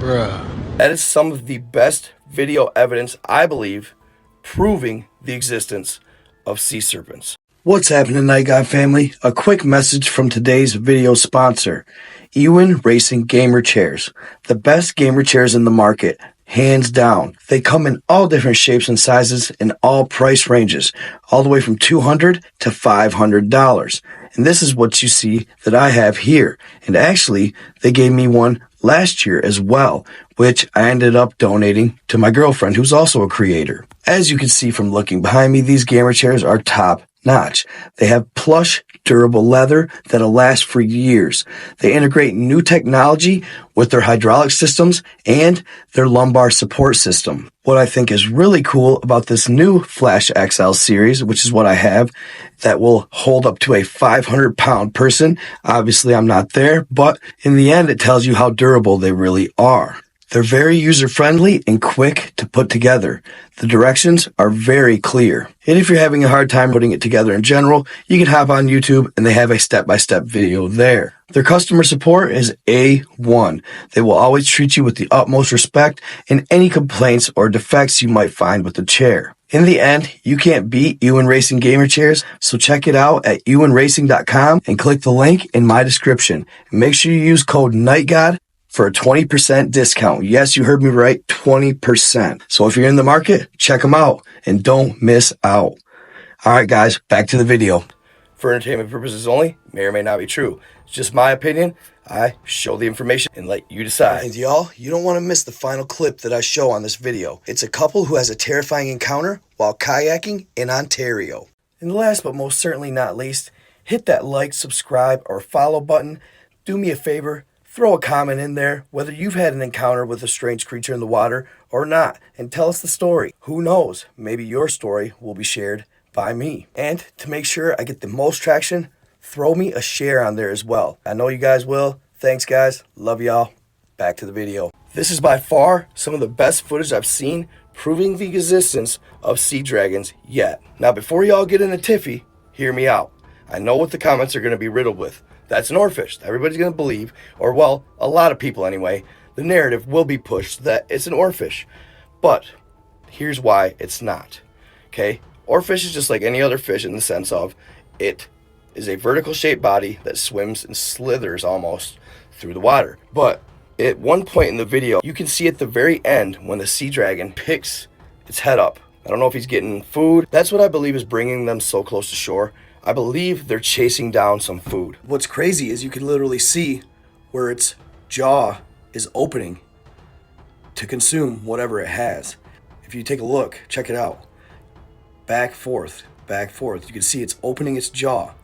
That is some of the best video evidence, I believe, proving the existence of sea serpents. What's happening, Night God family? A quick message from today's video sponsor, Ewan Racing Gamer Chairs. The best gamer chairs in the market, hands down. They come in all different shapes and sizes in all price ranges, all the way from $200 to $500. And this is what you see that I have here. And actually, they gave me one last year as well, which I ended up donating to my girlfriend, who's also a creator. As you can see from looking behind me, these gamer chairs are top notch. They have plush, durable leather that'll last for years. They integrate new technology with their hydraulic systems and their lumbar support system. What I think is really cool about this new Flash XL series, which is what I have, that will hold up to a 500-pound person. Obviously, I'm not there, but in the end, it tells you how durable they really are. They're very user-friendly and quick to put together. The directions are very clear. And if you're having a hard time putting it together in general, you can hop on YouTube and they have a step-by-step video there. Their customer support is A1. They will always treat you with the utmost respect in any complaints or defects you might find with the chair. In the end, you can't beat Ewan Racing Gamer Chairs, so check it out at ewanracing.com and click the link in my description. Make sure you use code NIGHTGOD for a 20% discount. Yes, you heard me right, 20%. So if you're in the market, check them out and don't miss out. All right, guys, back to the video. For entertainment purposes only, may or may not be true. It's just my opinion. I show the information and let you decide. And y'all, you don't want to miss the final clip that I show on this video. It's a couple who has a terrifying encounter while kayaking in Ontario. And last but most certainly not least, hit that like, subscribe, or follow button. Do me a favor. Throw a comment in there, whether you've had an encounter with a strange creature in the water or not, and tell us the story. Who knows, maybe your story will be shared by me. And to make sure I get the most traction, throw me a share on there as well. I know you guys will. Thanks, guys. Love y'all. Back to the video. This is by far some of the best footage I've seen proving the existence of sea dragons yet. Now, before y'all get in a tiffy, hear me out. I know what the comments are going to be riddled with. That's an oarfish. Everybody's going to believe, or well, a lot of people anyway, the narrative will be pushed that it's an oarfish. But here's why it's not. Okay? Oarfish is just like any other fish in the sense of it is a vertical shaped body that swims and slithers almost through the water. But at one point in the video, you can see at the very end when the sea dragon picks its head up. I don't know if he's getting food. That's what I believe is bringing them so close to shore. I believe they're chasing down some food. What's crazy is you can literally see where its jaw is opening to consume whatever it has. If you take a look, check it out. Back, forth, back, forth. You can see it's opening its jaw,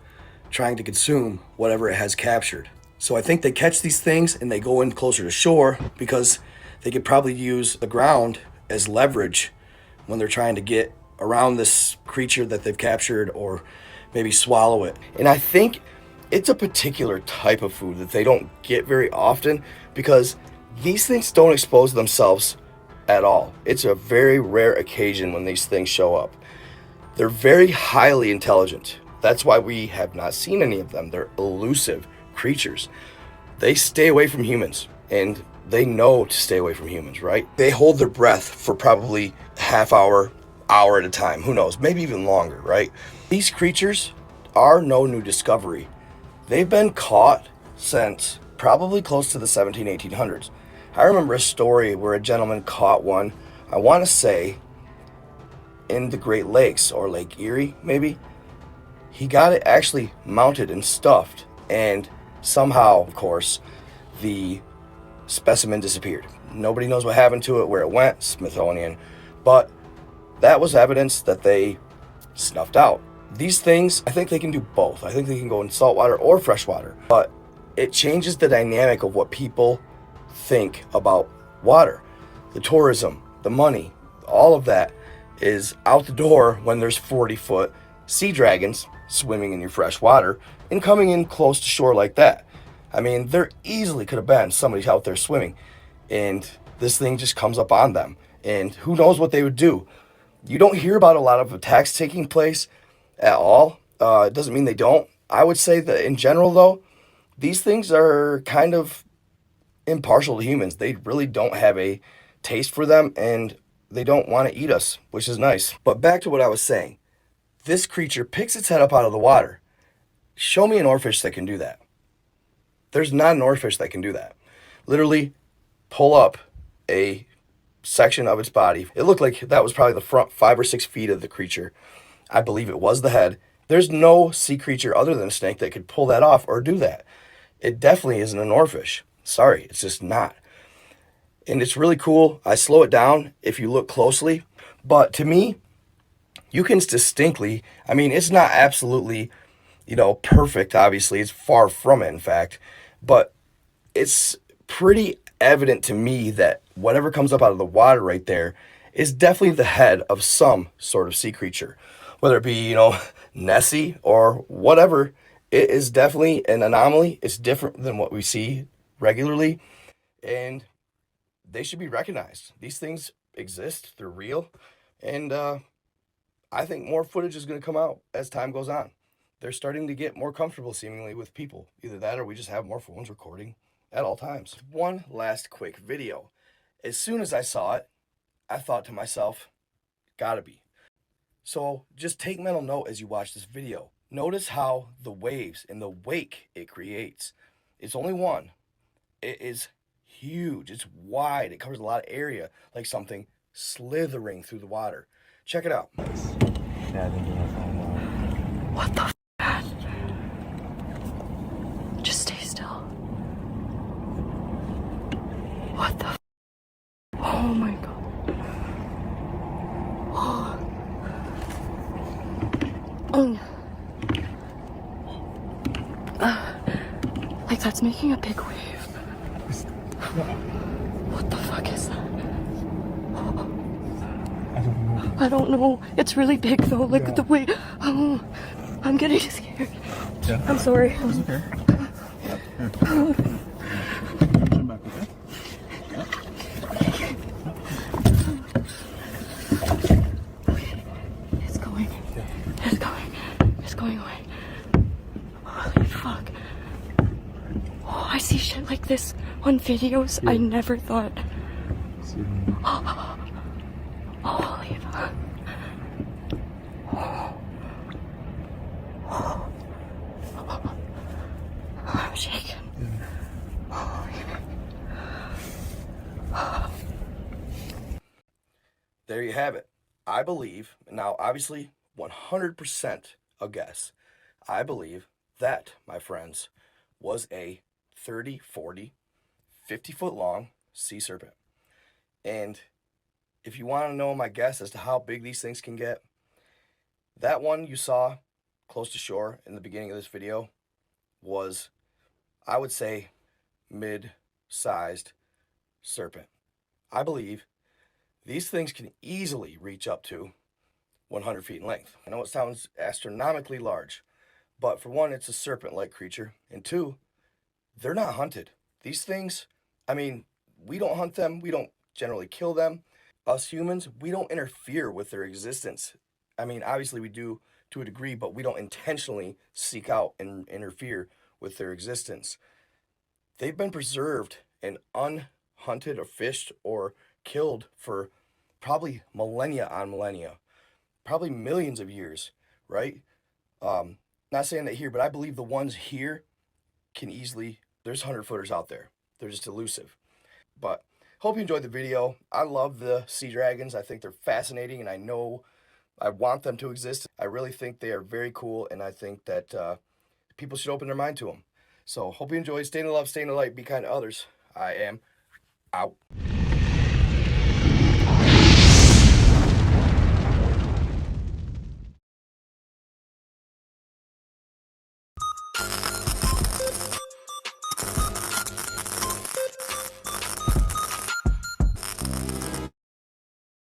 trying to consume whatever it has captured. So I think they catch these things and they go in closer to shore because they could probably use the ground as leverage when they're trying to get around this creature that they've captured or maybe swallow it. And I think it's a particular type of food that they don't get very often because these things don't expose themselves at all. It's a very rare occasion when these things show up. They're very highly intelligent. That's why we have not seen any of them. They're elusive creatures. They stay away from humans and they know to stay away from humans, right? They hold their breath for probably half hour at a time. Who knows? Maybe even longer, right? These creatures are no new discovery. They've been caught since probably close to the 1800s. I remember a story where a gentleman caught one, I want to say, in the Great Lakes or Lake Erie, maybe. He got it actually mounted and stuffed, and somehow, of course, the specimen disappeared. Nobody knows what happened to it, where it went, Smithsonian, but that was evidence that they snuffed out. These things, I think they can do both. I think they can go in saltwater or freshwater, but it changes the dynamic of what people think about water. The tourism, the money, all of that is out the door when there's 40-foot sea dragons swimming in your fresh water and coming in close to shore like that. I mean, there easily could have been somebody out there swimming and this thing just comes up on them. And who knows what they would do. You don't hear about a lot of attacks taking place at all. It doesn't mean they don't. I would say that in general, though, these things are kind of impartial to humans. They really don't have a taste for them, and they don't want to eat us, which is nice. But back to what I was saying. This creature picks its head up out of the water. Show me an oarfish that can do that. There's not an oarfish that can do that. Literally pull up a section of its body. It looked like that was probably the front 5 or 6 feet of the creature. I believe it was the head. There's no sea creature other than a snake that could pull that off or do that. It definitely isn't an oarfish. Sorry, it's just not. And it's really cool. I slow it down if you look closely. But to me, you can distinctly, I mean, it's not absolutely, perfect, obviously. It's far from it, in fact. But it's pretty evident to me that whatever comes up out of the water right there is definitely the head of some sort of sea creature. Whether it be, Nessie or whatever, it is definitely an anomaly. It's different than what we see regularly. And they should be recognized. These things exist. They're real. And I think more footage is going to come out as time goes on. They're starting to get more comfortable seemingly with people. Either that or we just have more phones recording at all times. One last quick video. As soon as I saw it, I thought to myself, gotta be. So just take mental note as you watch this video. Notice how the waves and the wake it creates. It's only one. It is huge. It's wide. It covers a lot of area, like something slithering through the water. Check it out. Yeah, I think you're gonna find out. What the f, man? Just stay still. What the f? Oh my god. Oh. Like that's making a big wave. What the fuck is that? I don't know. It's really big though. Like the way. Oh, I'm getting scared. Yeah. I'm sorry. It's okay. Turn back, okay? It's going. It's going. It's going away. Holy fuck. Oh, I see shit like this on videos. I never thought. Holy fuck. I'm shaking. There you have it. I believe, now obviously 100% a guess, I believe that, my friends, was a 30, 40, 50 foot long sea serpent. And if you want to know my guess as to how big these things can get, that one you saw close to shore in the beginning of this video was, I would say, mid-sized serpent. I believe these things can easily reach up to 100 feet in length. I know it sounds astronomically large, but for one, it's a serpent-like creature, and two, they're not hunted. These things, I mean, we don't hunt them, we don't generally kill them. Us humans, we don't interfere with their existence. I mean, obviously we do to a degree, but we don't intentionally seek out and interfere with their existence. They've been preserved and unhunted or fished or killed for probably millennia on millennia, probably millions of years, right? Not saying that here, but I believe the ones here can easily, there's 100-footers out there. They're just elusive. But hope you enjoyed the video. I love the sea dragons. I think they're fascinating, and I know I want them to exist. I really think they are very cool, and I think that people should open their mind to them. So hope you enjoyed. Stay in the love, stay in the light, be kind to others. I am out.